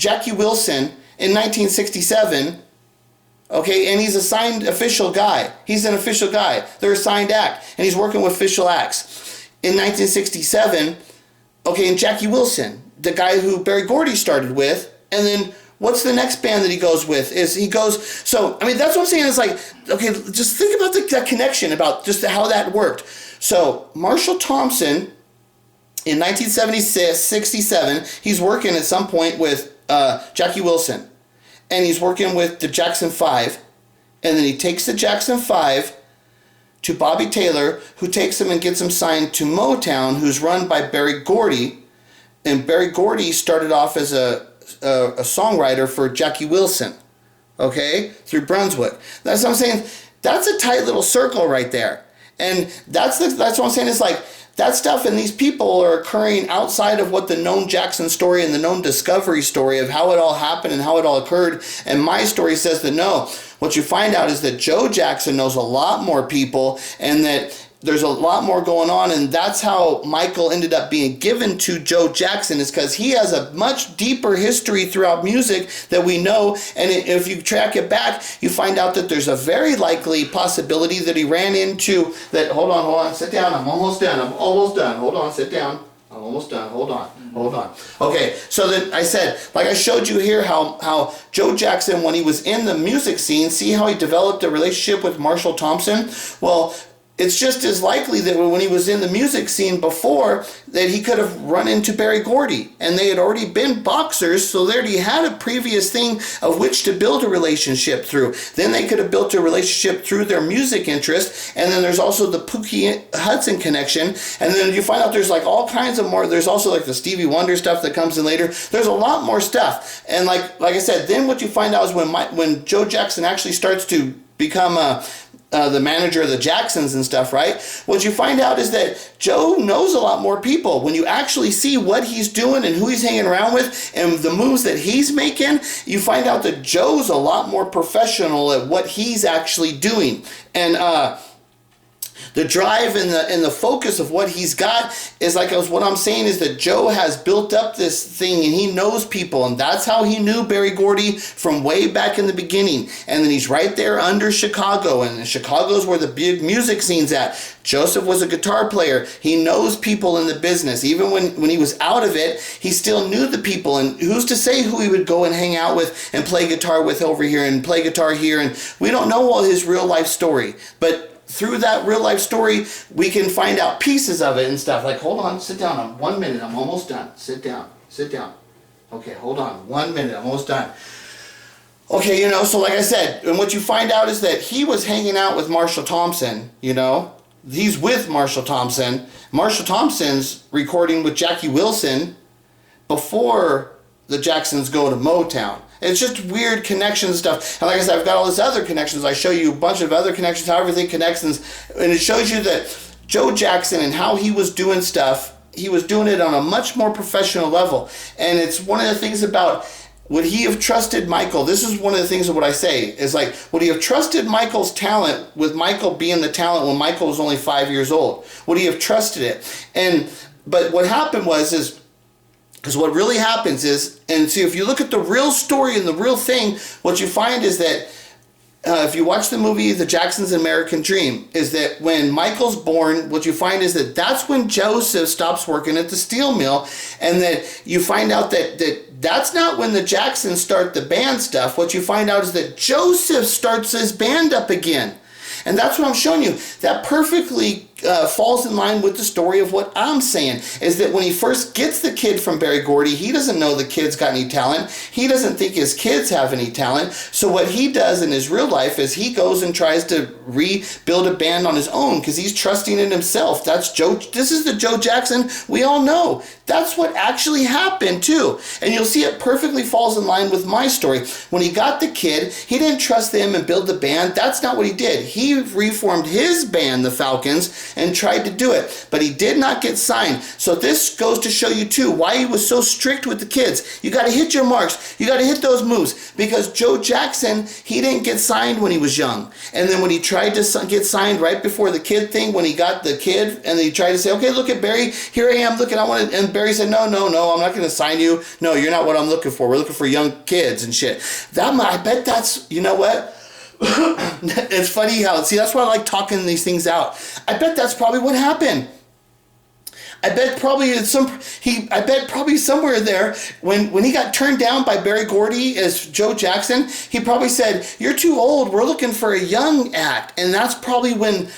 Jackie Wilson in 1967. Okay, and he's a signed official guy. He's an official guy. They're a signed act, and he's working with official acts. In 1967, okay, and Jackie Wilson, the guy who Berry Gordy started with, and then what's the next band that he goes with? So, I mean, that's what I'm saying. It's like, okay, just think about that connection, about just how that worked. So, Marshall Thompson, in 1966, 67, he's working at some point with Jackie Wilson. And he's working with the Jackson 5. And then he takes the Jackson 5 to Bobby Taylor, who takes him and gets him signed to Motown, who's run by Berry Gordy. And Berry Gordy started off as a songwriter for Jackie Wilson, okay, through Brunswick. That's what I'm saying. That's a tight little circle right there. And that's what I'm saying. It's like, that stuff and these people are occurring outside of what the known Jackson story and the known discovery story of how it all happened and how it all occurred. And my story says that no. What you find out is that Joe Jackson knows a lot more people, and that there's a lot more going on, and that's how Michael ended up being given to Joe Jackson, is because he has a much deeper history throughout music that we know. And if you track it back, you find out that there's a very likely possibility that he ran into that. Hold on, sit down. I'm almost done. Hold on, sit down. I'm almost done. Hold on. Okay, so then I said, like I showed you here, how Joe Jackson, when he was in the music scene, see how he developed a relationship with Marshall Thompson? Well, it's just as likely that when he was in the music scene before, that he could have run into Berry Gordy, and they had already been boxers, so they already had a previous thing of which to build a relationship through. Then they could have built a relationship through their music interest, and then there's also the Pookie Hudson connection, and then you find out there's like all kinds of more. There's also like the Stevie Wonder stuff that comes in later. There's a lot more stuff, and like I said, then what you find out is when Joe Jackson actually starts to become the manager of the Jacksons and stuff, right? What you find out is that Joe knows a lot more people. When you actually see what he's doing and who he's hanging around with and the moves that he's making, you find out that Joe's a lot more professional at what he's actually doing. And the drive and the focus of what he's got is like, what I'm saying is that Joe has built up this thing, and he knows people, and that's how he knew Berry Gordy from way back in the beginning. And then he's right there under Chicago, and Chicago's where the big music scene's at. Joseph was a guitar player. He knows people in the business. Even when he was out of it, he still knew the people, and who's to say who he would go and hang out with and play guitar with over here and play guitar here. And we don't know all his real life story, but through that real life story, we can find out pieces of it and stuff. Like, hold on, sit down. I'm 1 minute. I'm almost done. Sit down. Okay, hold on. 1 minute. I'm almost done. Okay, so like I said, and what you find out is that he was hanging out with Marshall Thompson, He's with Marshall Thompson. Marshall Thompson's recording with Jackie Wilson before the Jacksons go to Motown. It's just weird connection stuff. And like I said, I've got all these other connections. I show you a bunch of other connections, how everything connects. And it shows you that Joe Jackson and how he was doing stuff, he was doing it on a much more professional level. And it's one of the things about, would he have trusted Michael? This is one of the things of what I say, is like, would he have trusted Michael's talent with Michael being the talent when Michael was only 5 years old? Would he have trusted it? But what happened was, because what really happens is, and see, if you look at the real story and the real thing, what you find is that if you watch the movie The Jacksons' American Dream, is that when Michael's born, what you find is that that's when Joseph stops working at the steel mill, and that you find out that's not when the Jacksons start the band stuff. What you find out is that Joseph starts his band up again. And that's what I'm showing you. That perfectly falls in line with the story of what I'm saying, is that when he first gets the kid from Berry Gordy, he doesn't know the kid's got any talent. He doesn't think his kids have any talent. So what he does in his real life is he goes and tries to rebuild a band on his own, because he's trusting in himself. That's Joe. This is the Joe Jackson we all know. That's what actually happened too. And you'll see it perfectly falls in line with my story. When he got the kid, he didn't trust them and build the band. That's not what he did. He reformed his band, the Falcons, and tried to do it, but he did not get signed. So this goes to show you too why he was so strict with the kids. You got to hit your marks. You got to hit those moves, because Joe Jackson, he didn't get signed when he was young. And then when he tried to get signed right before the kid thing, when he got the kid and he tried to say, okay, look at Barry, here I am, look, and I want to, and Barry said, no, I'm not going to sign you. No, you're not what I'm looking for. We're looking for young kids and shit. I bet that's, you know what? It's funny how, see, that's why I like talking these things out. I bet that's probably what happened. I bet probably somewhere there when he got turned down by Berry Gordy as Joe Jackson, he probably said, "You're too old. We're looking for a young act." And that's probably when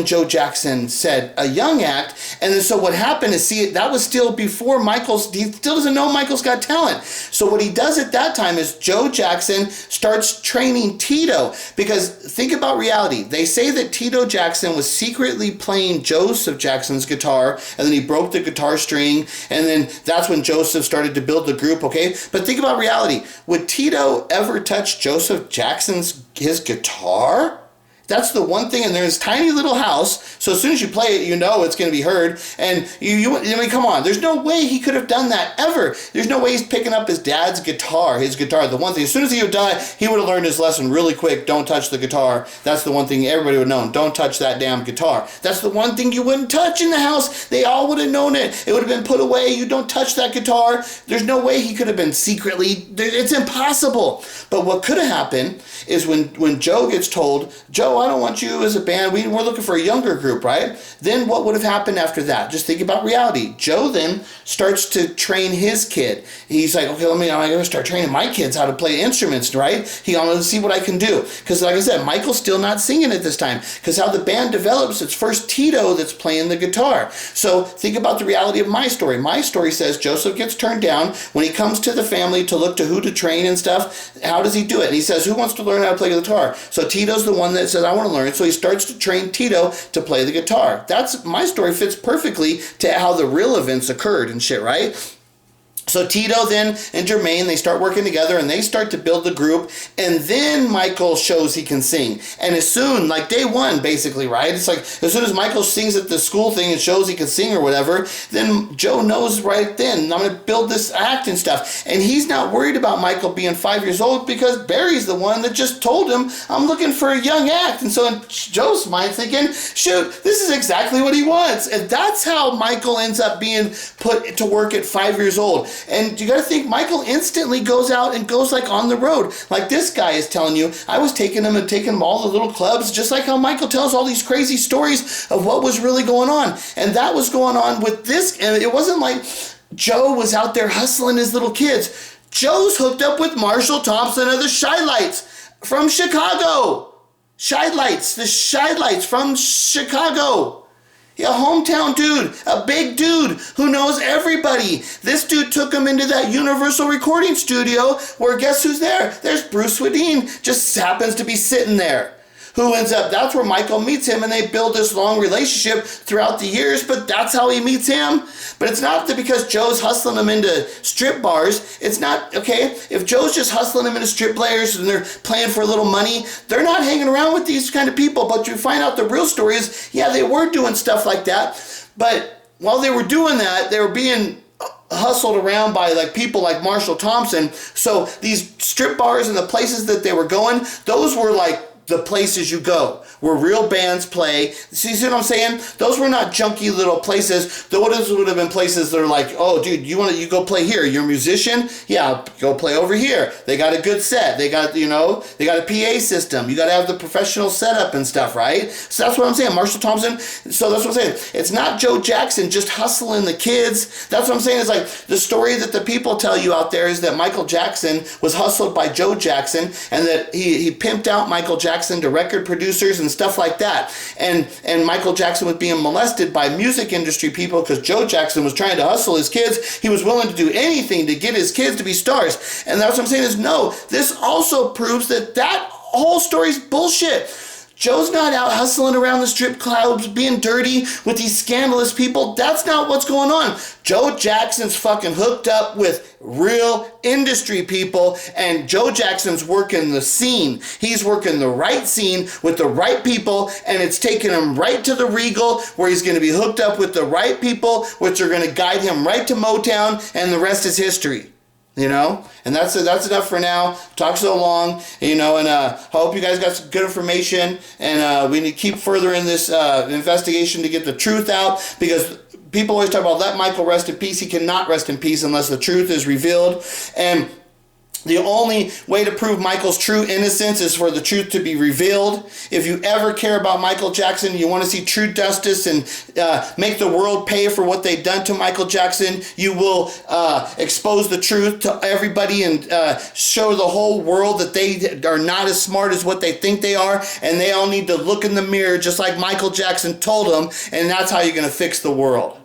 Joe Jackson said a young act. And then so what happened is, see, that was still before he still doesn't know Michael's Got Talent. So what he does at that time is Joe Jackson starts training Tito, because think about reality. They say that Tito Jackson was secretly playing Joseph Jackson's guitar, and then he broke the guitar string, and then that's when Joseph started to build the group, okay? But think about reality. Would Tito ever touch Joseph Jackson's his guitar? That's the one thing, and there's a tiny little house, so as soon as you play it, you know it's going to be heard, and I mean, come on, there's no way he could have done that, ever. There's no way he's picking up his dad's guitar, the one thing, as soon as he would die, he would have learned his lesson really quick, don't touch the guitar. That's the one thing everybody would have known, don't touch that damn guitar. That's the one thing you wouldn't touch in the house. They all would have known it. It would have been put away. You don't touch that guitar. There's no way he could have been secretly, it's impossible. But what could have happened is when Joe gets told, Joe, I don't want you as a band. We're looking for a younger group, right? Then what would have happened after that? Just think about reality. Joe then starts to train his kid. He's like, okay, I'm going to start training my kids how to play instruments, right? I'm going to see what I can do. Because like I said, Michael's still not singing at this time. Because how the band develops, it's first Tito that's playing the guitar. So think about the reality of my story. My story says Joseph gets turned down. When he comes to the family to look to who to train and stuff, how does he do it? And he says, who wants to learn how to play the guitar? So Tito's the one that says, I want to learn. So he starts to train Tito to play the guitar. That's my story, fits perfectly to how the real events occurred and shit, right? So Tito then and Jermaine, they start working together and they start to build the group, and then Michael shows he can sing. And as soon, like day one basically, right? It's like as soon as Michael sings at the school thing and shows he can sing or whatever, then Joe knows right then, I'm going to build this act and stuff. And he's not worried about Michael being 5 years old, because Barry's the one that just told him, I'm looking for a young act. And so in Joe's mind thinking, shoot, this is exactly what he wants. And that's how Michael ends up being put to work at 5 years old. And you got to think, Michael instantly goes out and goes like on the road. Like this guy is telling you, I was taking him all the little clubs, just like how Michael tells all these crazy stories of what was really going on. And that was going on with this. And it wasn't like Joe was out there hustling his little kids. Joe's hooked up with Marshall Thompson of the Shy Lights from Chicago. The Shy Lights from Chicago. A hometown dude, a big dude who knows everybody. This dude took him into that Universal recording studio where guess who's there? There's Bruce Swedien, just happens to be sitting there. Who ends up, that's where Michael meets him, and they build this long relationship throughout the years, but that's how he meets him. But it's not that because Joe's hustling him into strip bars. It's not, okay, if Joe's just hustling him into strip players and they're playing for a little money, they're not hanging around with these kind of people. But you find out the real story is, yeah, they were doing stuff like that, but while they were doing that, they were being hustled around by like people like Marshall Thompson. So these strip bars and the places that they were going, those were like the places you go where real bands play. See what I'm saying? Those were not junky little places. Those would have been places that are like, oh, dude, you go play here. You're a musician? Yeah, go play over here. They got a good set. They got, they got a PA system. You got to have the professional setup and stuff, right? So that's what I'm saying. Marshall Thompson. So that's what I'm saying. It's not Joe Jackson just hustling the kids. That's what I'm saying. It's like the story that the people tell you out there is that Michael Jackson was hustled by Joe Jackson, and that he pimped out Michael Jackson to record producers and stuff like that. And Michael Jackson was being molested by music industry people because Joe Jackson was trying to hustle his kids. He was willing to do anything to get his kids to be stars. And that's what I'm saying is, no, this also proves that whole story's bullshit. Joe's not out hustling around the strip clubs, being dirty with these scandalous people. That's not what's going on. Joe Jackson's fucking hooked up with real industry people, and Joe Jackson's working the scene. He's working the right scene with the right people, and it's taking him right to the Regal, where he's going to be hooked up with the right people, which are going to guide him right to Motown, and the rest is history. You know, and that's enough for now. Talk so long, you know, and hope you guys got some good information, and we need to keep furthering this investigation to get the truth out, because people always talk about let Michael rest in peace. He cannot rest in peace unless the truth is revealed, and the only way to prove Michael's true innocence is for the truth to be revealed. If you ever care about Michael Jackson, you want to see true justice and make the world pay for what they've done to Michael Jackson, you will expose the truth to everybody and show the whole world that they are not as smart as what they think they are, and they all need to look in the mirror just like Michael Jackson told them, and that's how you're going to fix the world.